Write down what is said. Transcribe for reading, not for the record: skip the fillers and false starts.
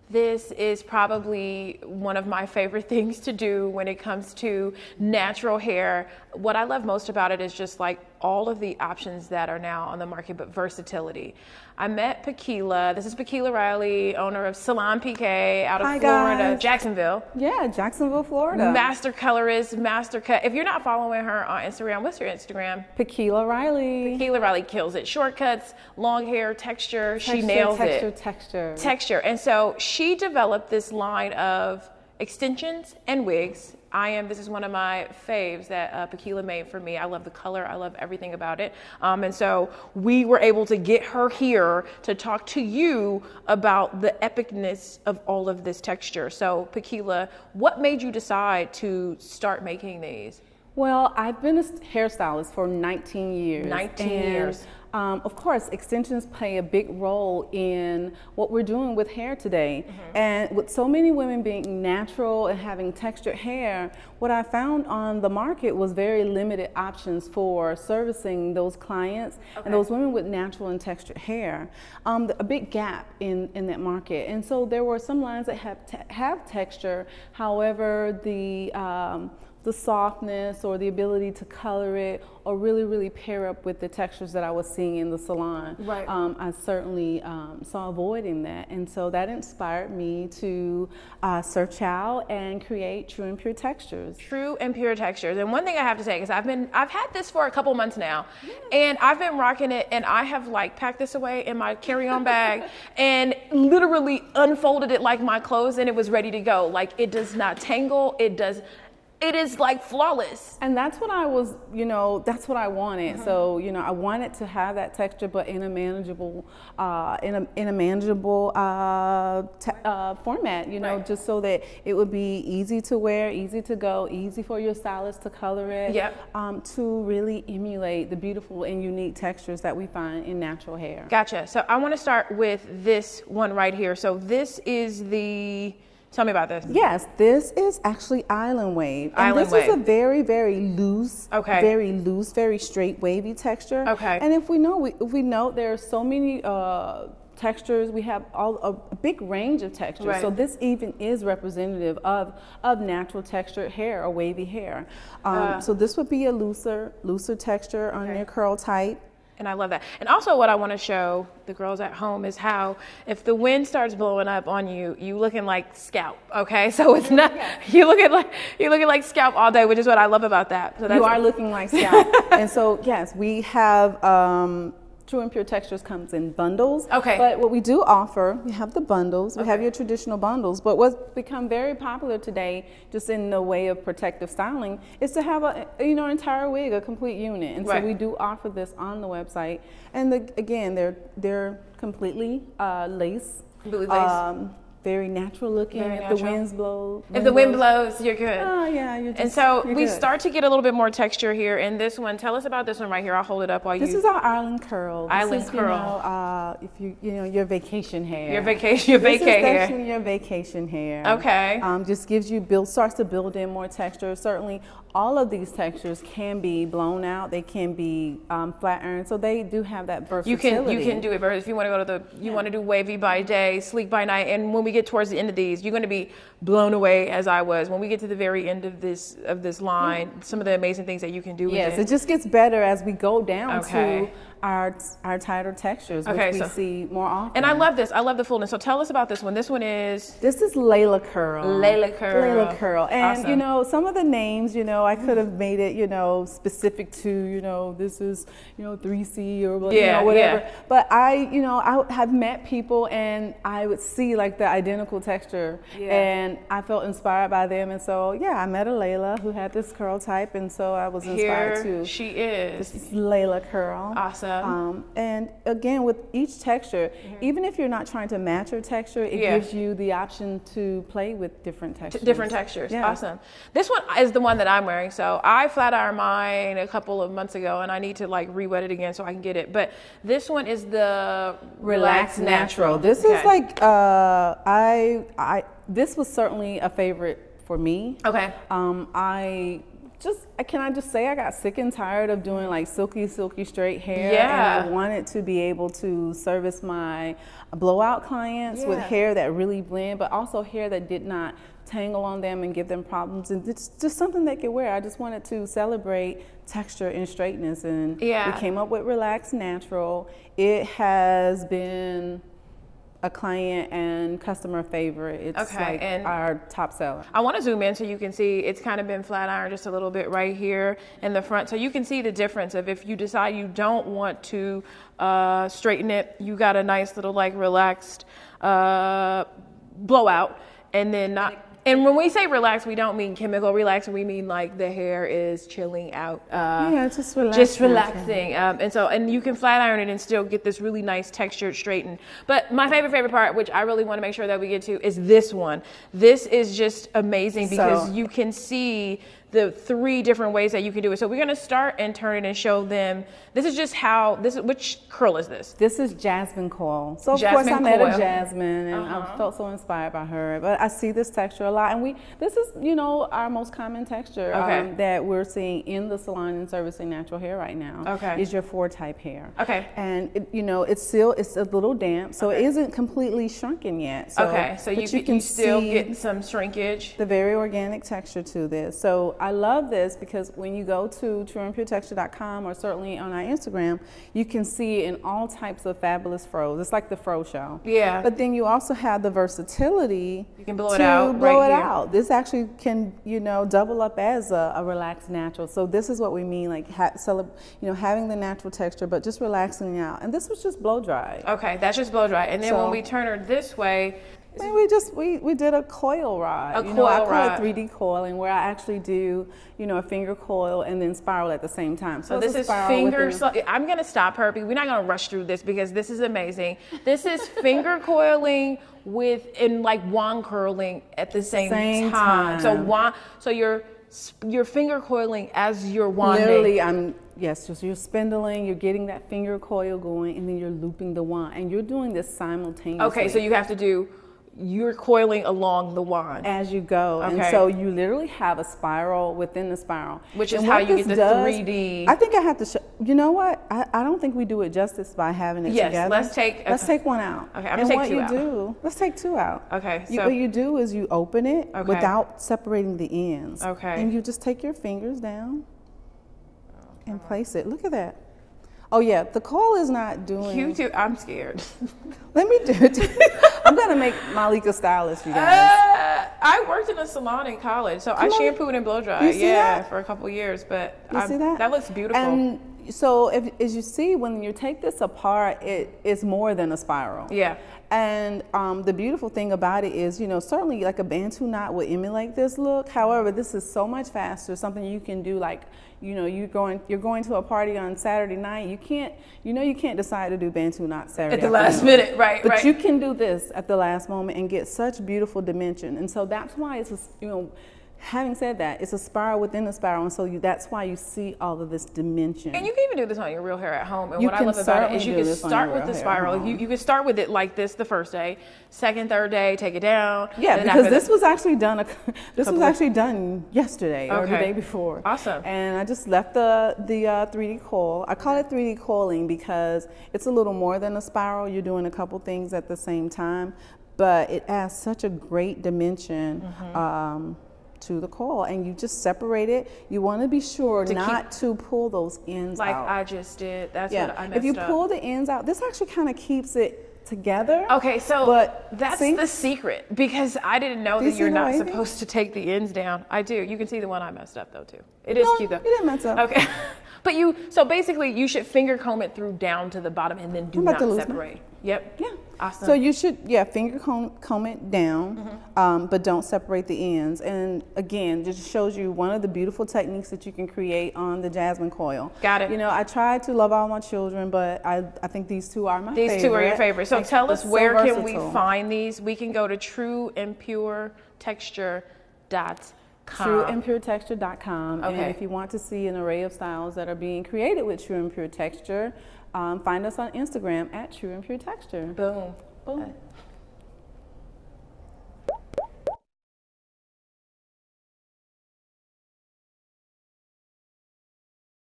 This is probably one of my favorite things to do when it comes to natural hair. What I love most about it is just like all of the options that are now on the market, but versatility. I met Pekela. This is Pekela Riley, owner of Salon PK out of Florida, guys. Jacksonville. Yeah, Jacksonville, Florida. Master colorist, master cut. If you're not following her on Instagram, what's your Instagram? Pekela Riley. Pekela Riley kills it. Shortcuts, long hair, texture. She nails it. Texture. And so she developed this line of extensions and wigs. This is one of my faves that Pekela made for me. I love the color. I love everything about it. And so we were able to get her here to talk to you about the epicness of all of this texture. So Pekela, what made you decide to start making these? Well, I've been a hairstylist for 19 years. 19 years. Of course, extensions play a big role in what we're doing with hair today. And with so many women being natural and having textured hair, what I found on the market was very limited options for servicing those clients and those women with natural and textured hair. A big gap in that market. And so there were some lines that have texture, however, the softness or the ability to color it or really pair up with the textures that I was seeing in the salon. Right. I certainly saw a void in that, and so that inspired me to search out and create true and pure textures. True and pure textures. And one thing I have to say, because I've had this for a couple months now, and I've been rocking it, and I have like packed this away in my carry-on bag and literally unfolded it like my clothes, and it was ready to go. Like, it does not tangle. It is like flawless. And that's what I was, that's what I wanted. So, I wanted to have that texture, but in a manageable, format, just so that it would be easy to wear, easy to go, easy for your stylist to color it, to really emulate the beautiful and unique textures that we find in natural hair. Gotcha. So I want to start with this one right here. So this is tell me about this. Yes, this is actually Island Wave. And this is a very, very loose, very straight, wavy texture. And if we know there are so many textures, we have a big range of textures. So this even is representative of natural textured hair or wavy hair. So this would be a looser texture on your curl type. And I love that. And also what I want to show the girls at home is how if the wind starts blowing up on you, you looking like scalp, okay? So it's not, you're looking like scalp all day, which is what I love about that. So you are looking like scalp. And so, yes, we have, True and Pure Textures comes in bundles. But what we do offer, we have the bundles, we have your traditional bundles, but what's become very popular today, just in the way of protective styling, is to have an entire wig, a complete unit. And so we do offer this on the website. And again, they're completely lace. Completely lace. Very natural looking. If the wind blows, you're good. Oh yeah, and so we start to get a little bit more texture here in this one. Tell us about this one right here. I'll hold it up while you. This is our Island Curl. Island Curl. If your vacation hair. Your vacation hair. This is actually your vacation hair. Okay. Just starts to build in more texture. Certainly, all of these textures can be blown out. They can be flat ironed. So they do have that versatility. You can do it. If you want to go to you want to do wavy by day, sleek by night, and when we get towards the end of these, you're going to be blown away as I was. When we get to the very end of this line, some of the amazing things that you can do with it. Yes, it just gets better as we go down to our tighter textures, which we see more often. And I love this. I love the fullness. So tell us about this one. This is Layla Curl. Layla Curl. Layla Curl. And awesome. Some of the names, I could have made it, specific to, this is, 3C or whatever. Yeah. But I have met people and I would see like the identical texture and I felt inspired by them. And so, I met a Layla who had this curl type, and so I was inspired too. She is. This is Layla Curl. Awesome. And again, with each texture, even if you're not trying to match your texture, it gives you the option to play with different textures. Different textures. Awesome. This one is the one that I'm wearing. So I flat ironed mine a couple of months ago, and I need to like re-wet it again so I can get it. But this one is the Relaxed Natural. This is like this was certainly a favorite for me. Okay. I can I just say I got sick and tired of doing like silky straight hair. Yeah. And I wanted to be able to service my blowout clients with hair that really blend, but also hair that did not tangle on them and give them problems. And it's just something they could wear. I just wanted to celebrate texture and straightness. And we came up with Relaxed Natural. It has been a client and customer favorite. It's like our top seller. I want to zoom in so you can see it's kind of been flat ironed just a little bit right here in the front. So you can see the difference of if you decide you don't want to straighten it, you got a nice little like relaxed blowout, and then not. And when we say relax, we don't mean chemical relax. We mean like the hair is chilling out. Just relaxing. Just relaxing. And you can flat iron it and still get this really nice textured straighten. But my favorite part, which I really want to make sure that we get to, is this one. This is just amazing because you can see the 3 different ways that you can do it. So we're going to start and turn it and show them. This is just how, which curl is this? This is Jasmine Coil. So of course I met a Jasmine and I felt so inspired by her. But I see this texture a lot, and this is, our most common texture that we're seeing in the salon and servicing natural hair right now. Is your 4 type hair. And it's a little damp, so it isn't completely shrunken yet. So, so you can still get some shrinkage. The very organic texture to this. So I love this because when you go to trueandpuretexture.com or certainly on our Instagram, you can see in all types of fabulous fros. It's like the fro show. Yeah. But then you also have the versility. You can blow it out. This actually can, double up as a relaxed natural. So this is what we mean, like having the natural texture, but just relaxing it out. And this was just blow dry. Okay, that's just blow dry. And then when we turn her this way, we did a coil rod. I call it 3D coiling, where I actually do, a finger coil and then spiral at the same time. So this is finger. I'm going to stop her, but we're not going to rush through this because this is amazing. This is finger coiling and like wand curling at the same time. So you're finger coiling as you're wanding. Literally, so you're spindling, you're getting that finger coil going, and then you're looping the wand, and you're doing this simultaneously. Okay, so you have to you're coiling along the wand as you go, and so you literally have a spiral within the spiral, which is how you get the 3D. I think I have to show. You know what? I don't think we do it justice by having it together. Let's take one out. Okay, I'm gonna take 2 out. Let's take 2 out. Okay, so what you do is you open it without separating the ends. Okay, and you just take your fingers down and place it. Look at that. Oh yeah, the coil is not doing. You too. I'm scared. Let me do it. I'm gonna make Malika stylist, you guys. I worked in a salon in college, so I shampooed and blow dried. For a couple years. But you see that? That looks beautiful. And so, as you see, when you take this apart, it's more than a spiral. Yeah. And the beautiful thing about it is, certainly like a Bantu knot would emulate this look. However, this is so much faster. Something you can do, like, you're going to a party on Saturday night. You can't decide to do Bantu knot Saturday at the last minute, right? But you can do this at the last moment and get such beautiful dimension. And so that's why it's having said that, it's a spiral within a spiral, and so that's why you see all of this dimension. And you can even do this on your real hair at home. And what I love about it is you can start with the spiral. You can start with it like this the first day, second, third day, take it down. Yeah, because this was actually done. This was actually done yesterday or the day before. Awesome. And I just left the 3D coil. I call it 3D coiling because it's a little more than a spiral. You're doing a couple things at the same time, but it adds such a great dimension. To the coil, and you just separate it. You want to be sure not to pull those ends out. Like I just did. That's what I messed up. If you pull the ends out, this actually kind of keeps it together. Okay, so that's the secret, because I didn't know that you're not supposed to take the ends down. I do. You can see the one I messed up though too. It is cute though. You didn't mess up. Okay. But so basically you should finger comb it through down to the bottom and then do not separate. Yep. Yeah. Awesome. So you should, finger comb it down, but don't separate the ends. And again, just shows you one of the beautiful techniques that you can create on the Jasmine coil. Got it. I tried to love all my children, but I think these 2 are my favorite. These 2 are your favorite. So tell us, where can we find these? We can go to trueandpuretexture.com. trueandpuretexture.com. And if you want to see an array of styles that are being created with True and Pure Texture, find us on Instagram at True and Pure Texture. Boom. Boom.